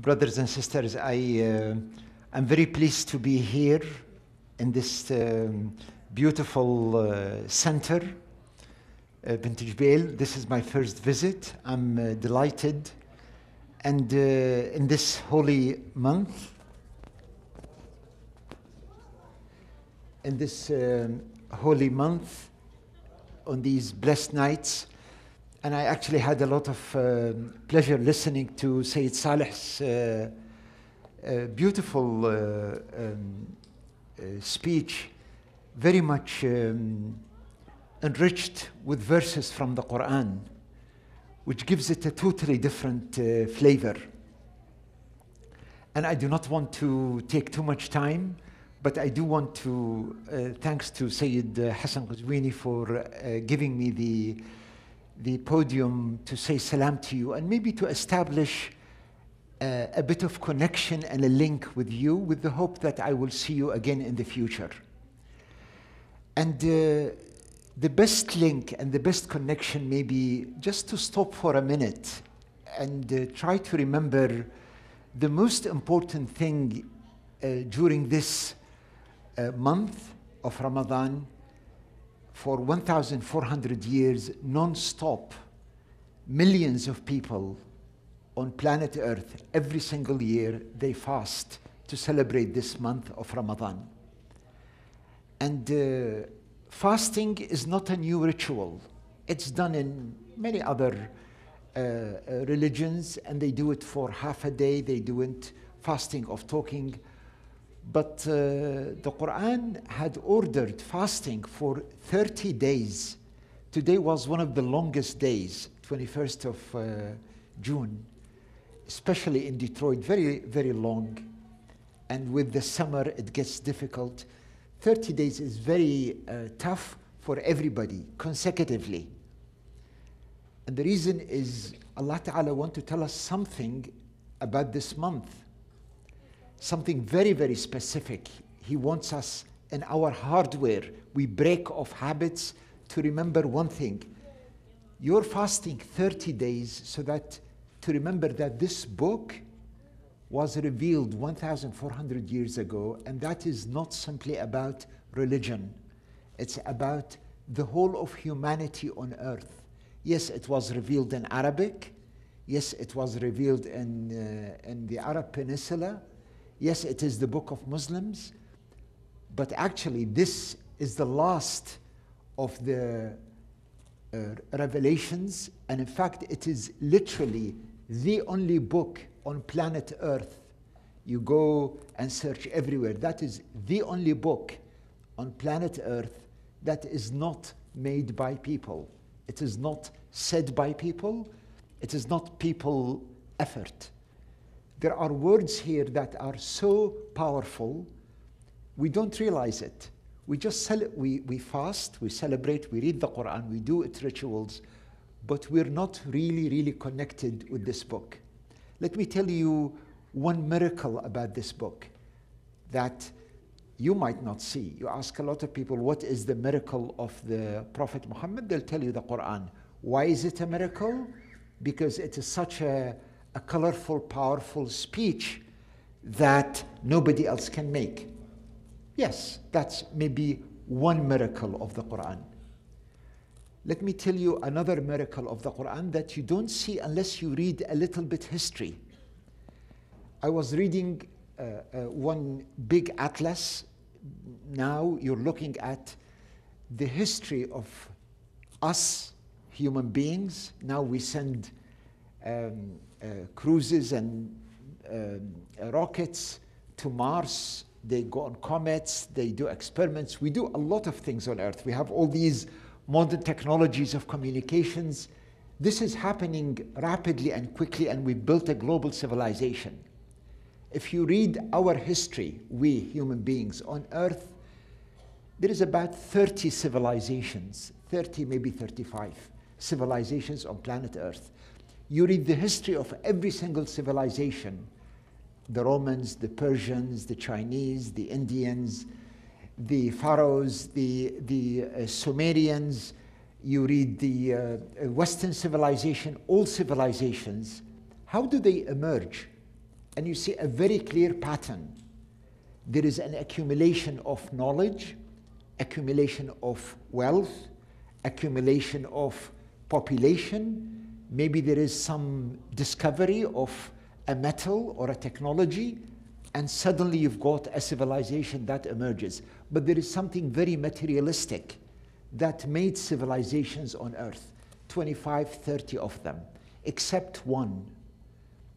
Brothers and sisters, I'm very pleased to be here in this beautiful center, Bint Jebail. This is my first visit. I'm delighted. And in this holy month, on these blessed nights, and I actually had a lot of pleasure listening to Sayyid Saleh's beautiful speech, very much enriched with verses from the Qur'an, which gives it a totally different flavor. And I do not want to take too much time, but I do want to, thanks to Sayyid Hassan Qazwini for giving me the podium to say salam to you and maybe to establish a bit of connection and a link with you with the hope that I will see you again in the future. And the best link and the best connection may be just to stop for a minute and try to remember the most important thing during this month of Ramadan. For 1,400 years, non-stop, millions of people on planet Earth, every single year, they fast to celebrate this month of Ramadan. And fasting is not a new ritual. It's done in many other religions, and they do it for half a day. They do it fasting of talking. But the Qur'an had ordered fasting for 30 days. Today was one of the longest days, 21st of June, especially in Detroit, very, very long. And with the summer, it gets difficult. 30 days is very tough for everybody, consecutively. And the reason is Allah Ta'ala wants to tell us something about this month. Something very, very specific. He wants us in our hardware. We break off habits to remember one thing. You're fasting 30 days so that to remember that this book was revealed 1,400 years ago, and that is not simply about religion. It's about the whole of humanity on earth. Yes, it was revealed in Arabic. Yes, it was revealed in the Arab Peninsula. Yes, it is the book of Muslims, but actually this is the last of the revelations, and in fact it is literally the only book on planet Earth. You go and search everywhere. That is the only book on planet Earth that is not made by people. It is not said by people. It is not people effort. There are words here that are so powerful, we don't realize it. We just we fast, we celebrate, we read the Qur'an, we do its rituals, but we're not really, really connected with this book. Let me tell you one miracle about this book that you might not see. You ask a lot of people, what is the miracle of the Prophet Muhammad? They'll tell you the Qur'an. Why is it a miracle? Because it is such a colorful, powerful speech that nobody else can make. Yes, that's maybe one miracle of the Qur'an. Let me tell you another miracle of the Qur'an that you don't see unless you read a little bit history. I was reading one big atlas. Now you're looking at the history of us, human beings. Now we send cruises and rockets to Mars. They go on comets, they do experiments. We do a lot of things on Earth. We have all these modern technologies of communications. This is happening rapidly and quickly, and we've built a global civilization. If you read our history, we human beings on Earth, there is about 30 civilizations, 30, maybe 35 civilizations on planet Earth. You read the history of every single civilization, the Romans, the Persians, the Chinese, the Indians, the Pharaohs, the Sumerians. You read the Western civilization, all civilizations. How do they emerge? And you see a very clear pattern. There is an accumulation of knowledge, accumulation of wealth, accumulation of population. Maybe there is some discovery of a metal or a technology, and suddenly you've got a civilization that emerges. But there is something very materialistic that made civilizations on earth, 25, 30 of them, except one.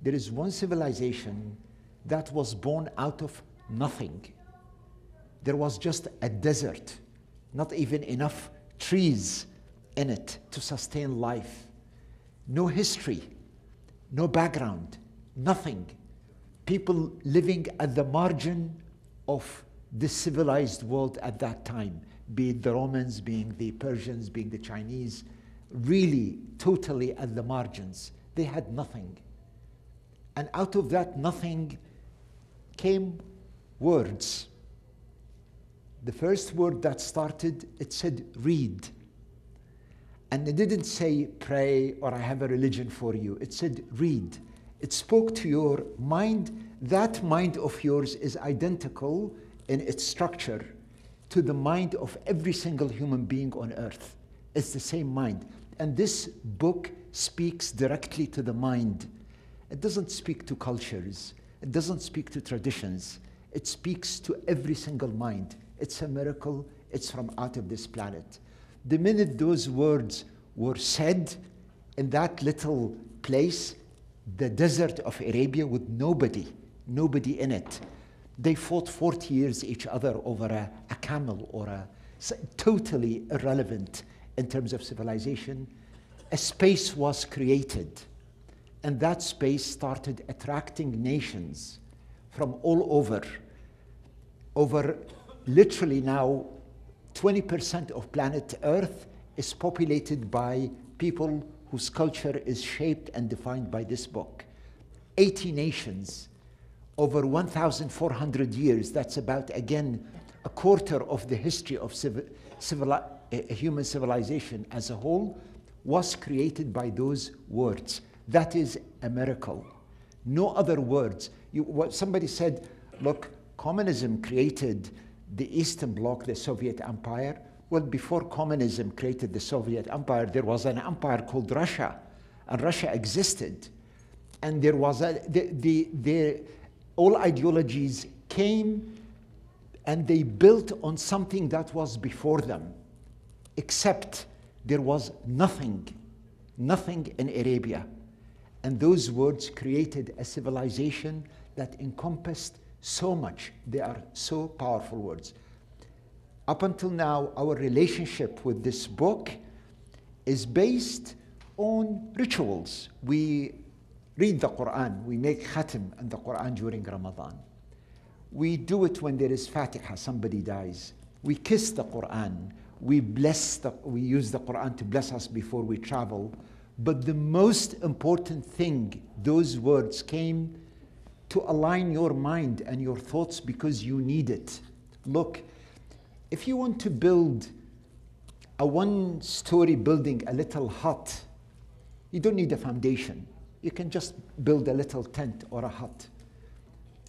There is one civilization that was born out of nothing. There was just a desert, not even enough trees in it to sustain life. No history, no background, nothing. People living at the margin of the civilized world at that time, be it the Romans, being the Persians, being the Chinese, really totally at the margins. They had nothing. And out of that nothing came words. The first word that started, it said, read. And it didn't say pray or I have a religion for you. It said read. It spoke to your mind. That mind of yours is identical in its structure to the mind of every single human being on earth. It's the same mind. And this book speaks directly to the mind. It doesn't speak to cultures. It doesn't speak to traditions. It speaks to every single mind. It's a miracle. It's from out of this planet. The minute those words were said in that little place, the desert of Arabia with nobody in it, they fought 40 years each other over a camel or totally irrelevant in terms of civilization. A space was created, and that space started attracting nations from all over. Over literally now 20% of planet Earth is populated by people whose culture is shaped and defined by this book. 80 nations, over 1,400 years. That's about, again, a quarter of the history of human civilization as a whole was created by those words. That is a miracle. No other words. Somebody said, look, communism created the Eastern Bloc, the Soviet Empire. Well, before communism created the Soviet Empire, there was an empire called Russia, and Russia existed. And there was all ideologies came and they built on something that was before them, except there was nothing in Arabia. And those words created a civilization that encompassed so much. They are so powerful words. Up until now, our relationship with this book is based on rituals. We read the Qur'an. We make khatim in the Qur'an during Ramadan. We do it when there is Fatiha, somebody dies. We kiss the Qur'an. We use the Qur'an to bless us before we travel. But the most important thing, those words came to align your mind and your thoughts because you need it. Look, if you want to build a one-story building, a little hut, you don't need a foundation. You can just build a little tent or a hut.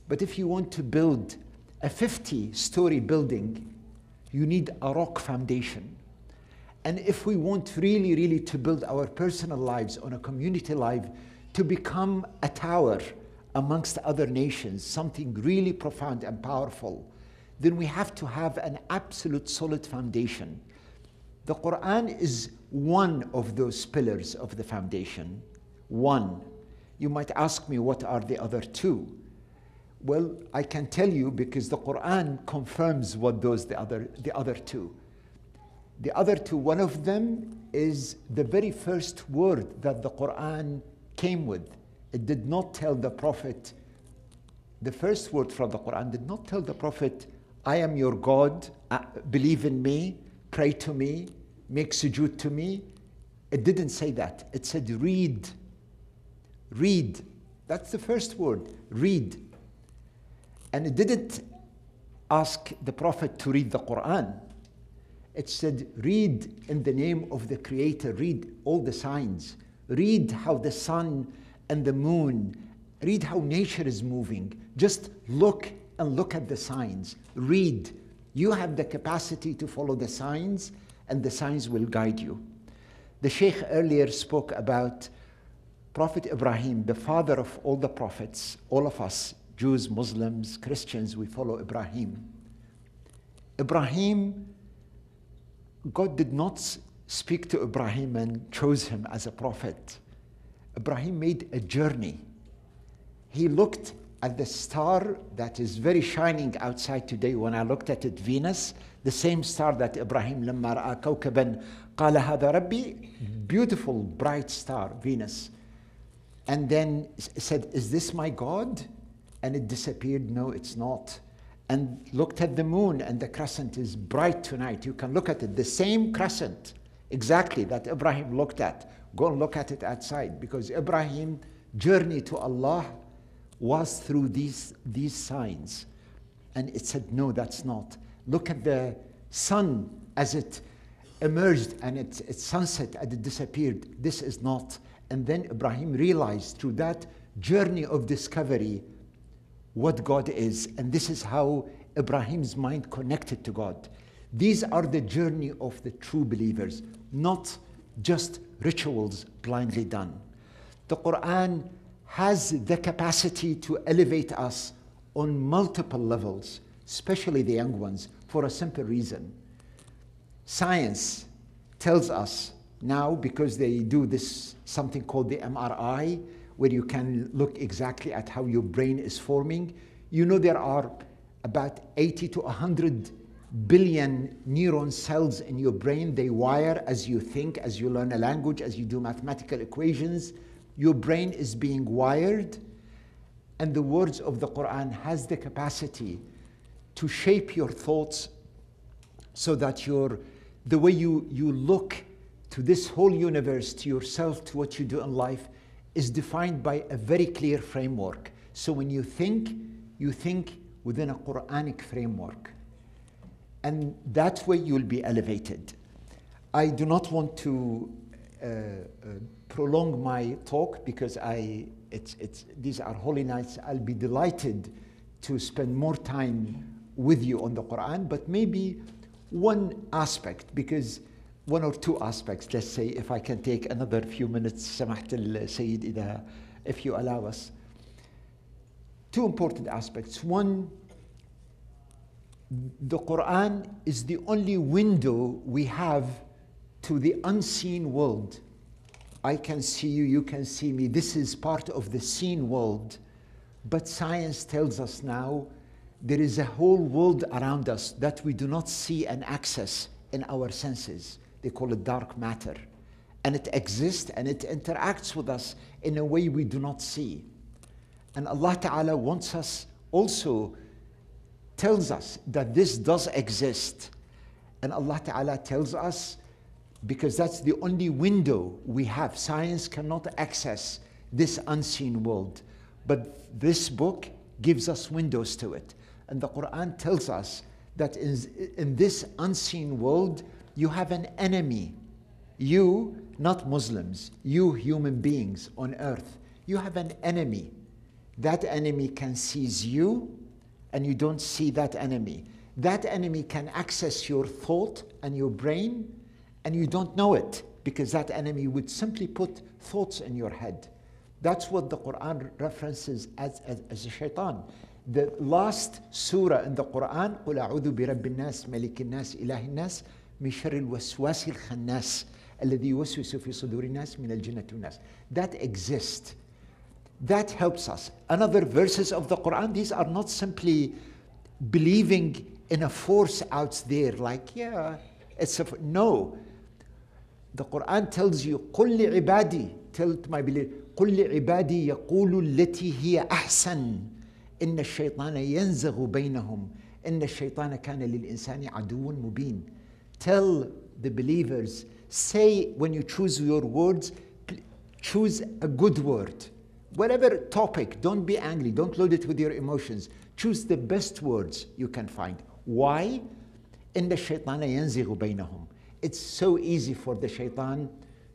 But if you want to build a 50-story building, you need a rock foundation. And if we want really, really to build our personal lives on a community life, to become a tower amongst other nations, something really profound and powerful, then we have to have an absolute solid foundation. The Qur'an is one of those pillars of the foundation. One. You might ask me, what are the other two? Well, I can tell you because the Qur'an confirms what the other two. The other two, one of them is the very first word that the Qur'an came with. It did not tell the Prophet, the first word from the Qur'an did not tell the Prophet, I am your God, believe in me, pray to me, make sujood to me. It didn't say that. It said read. Read. That's the first word, read. And it didn't ask the Prophet to read the Qur'an. It said, read in the name of the Creator, read all the signs. Read how the sun and the moon Read how nature is moving. Just look and look at the signs. Read. You have the capacity to follow the signs, and the signs will guide you. The Sheikh earlier spoke about Prophet Ibrahim, the father of all the prophets. All of us, Jews, Muslims, Christians, we follow Ibrahim. Ibrahim, God did not speak to Ibrahim and chose him as a prophet. Ibrahim made a journey. He looked at the star that is very shining outside today. When I looked at it, Venus, the same star that Ibrahim لما رأى كوكبا قال هذا ربي, beautiful bright star, Venus. And then said, is this my God? And it disappeared. No, it's not. And looked at the moon, and the crescent is bright tonight. You can look at it, the same crescent exactly that Ibrahim looked at. Go and look at it outside, because Ibrahim's journey to Allah was through these signs. And it said, no, that's not. Look at the sun as it emerged and its sunset and it disappeared. This is not. And then Ibrahim realized through that journey of discovery what God is. And this is how Ibrahim's mind connected to God. These are the journey of the true believers, not just rituals blindly done. The Qur'an has the capacity to elevate us on multiple levels, especially the young ones, for a simple reason. Science tells us now, because they do this something called the MRI, where you can look exactly at how your brain is forming. You know, there are about 80 to 100 billion neuron cells in your brain. They wire as you think, as you learn a language, as you do mathematical equations. Your brain is being wired, and the words of the Qur'an has the capacity to shape your thoughts so that the way you look to this whole universe, to yourself, to what you do in life, is defined by a very clear framework. So when you think within a Quranic framework. And that way you'll be elevated. I do not want to prolong my talk, because these are holy nights. I'll be delighted to spend more time with you on the Quran, but maybe one aspect, because one or two aspects, let's say, if I can take another few minutes, سمحت السيد, if you allow us. Two important aspects. One, the Quran is the only window we have to the unseen world. I can see you, you can see me. This is part of the seen world. But science tells us now there is a whole world around us that we do not see and access in our senses. They call it dark matter. And it exists and it interacts with us in a way we do not see. And Allah Ta'ala wants us also, tells us that this does exist. And Allah Ta'ala tells us, because that's the only window we have. Science cannot access this unseen world. But this book gives us windows to it. And the Quran tells us that in this unseen world, you have an enemy. You, not Muslims, you human beings on earth, you have an enemy. That enemy can seize you, and you don't see that enemy. That enemy can access your thought and your brain, and you don't know it, because that enemy would simply put thoughts in your head. That's what the Quran references as a shaitan. The last surah in the Quran, قُلْ أَعُوذُ بِرَبِّ النَّاسِ مَلِكِ النَّاسِ إِلَهِ النَّاسِ مِنْ شَرِّ الْوَسْوَاسِ الْخَنَّاسِ الَّذِي يُوَسْوِسُ فِي صُدُورِ النَّاسِ مِنَ الْجِنَّةِ وَالنَّاسِ. That exists. That helps us. Another verses of the Quran, these are not simply believing in a force out there, like, yeah, no. The Quran tells you, قُلْ لِعِبَادِي, tell to my believers, قُلْ لِعِبَادِي يَقُولُ الَّتِي هِيَ أَحْسَنُ إِنَّ الشَّيْطَانَ يَنْزَغُ بَيْنَهُمْ إِنَّ الشَّيْطَانَ كَانَ لِلْإِنسَانِ عَدُوٌّ مُبِينٌ. Tell the believers, say when you choose your words, choose a good word. Whatever topic, don't be angry, don't load it with your emotions. Choose the best words you can find. Why? إِنَّ الشَّيْطَانَ يَنْزِغُ بَيْنَهُمْ. It's so easy for the shaitan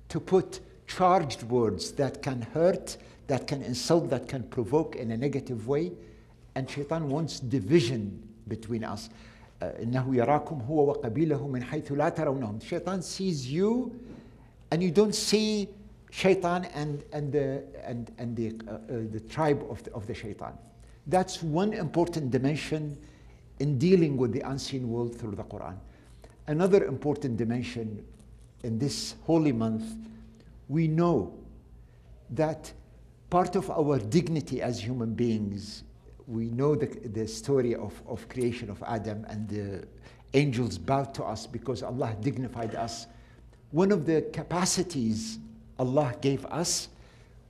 to put charged words that can hurt, that can insult, that can provoke in a negative way. And shaitan wants division between us. إِنَّهُ يَرَاكُمْ هُوَ وَقَبِيلَهُ مِنْ حَيْثُ لَا تَرَوْنَهُم. Shaitan sees you and you don't see shaitan and the tribe of the shaitan. That's one important dimension in dealing with the unseen world through the Qur'an. Another important dimension in this holy month, we know that part of our dignity as human beings, we know the story of creation of Adam, and the angels bowed to us because Allah dignified us. One of the capacities Allah gave us,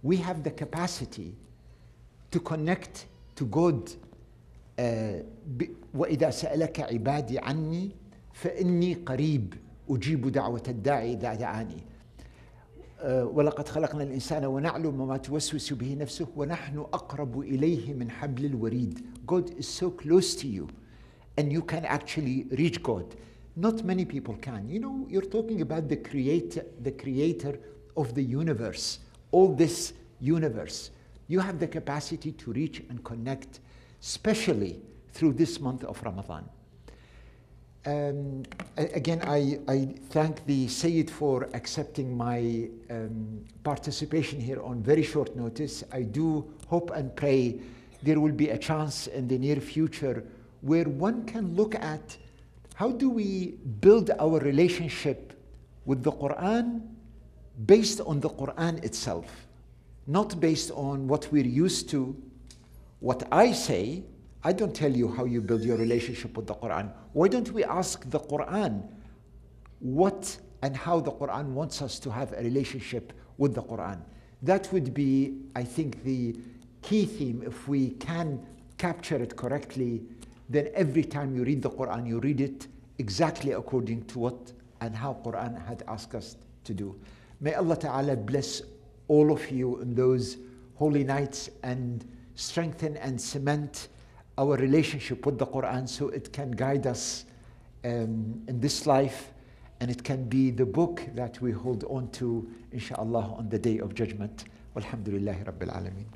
we have the capacity to connect to God. وَإِذَا سَأَلَكَ عِبَادِي عَنِّي فَإِنِّي قَرِيبٌ أُجِيبُ دَعْوَةَ الدَّاعِ إِذَا دَعَانِي وَلَقَدْ خَلَقْنَا الْإِنسَانَ وَنَعْلَمُ مَا تُوَسْوِسُ بِهِ نَفْسُهُ وَنَحْنُ أَقْرَبُ إِلَيْهِ مِنْ حَبْلِ الْوَرِيدِ. God is so close to you, and you can actually reach God. Not many people can. You know, you're talking about the creator of the universe, all this universe. You have the capacity to reach and connect, especially through this month of Ramadan. Again, I thank the Sayyid for accepting my participation here on very short notice. I do hope and pray there will be a chance in the near future where one can look at how do we build our relationship with the Qur'an based on the Qur'an itself, not based on what we're used to. What I say, I don't tell you how you build your relationship with the Qur'an. Why don't we ask the Qur'an what and how the Qur'an wants us to have a relationship with the Qur'an? That would be, I think, the key theme. If we can capture it correctly, then every time you read the Qur'an, you read it exactly according to what and how Qur'an had asked us to do. May Allah Ta'ala bless all of you in those holy nights and strengthen and cement our relationship with the Qur'an so it can guide us in this life, and it can be the book that we hold on to, inshallah, on the Day of Judgment. Walhamdulillahi Rabbil Alameen.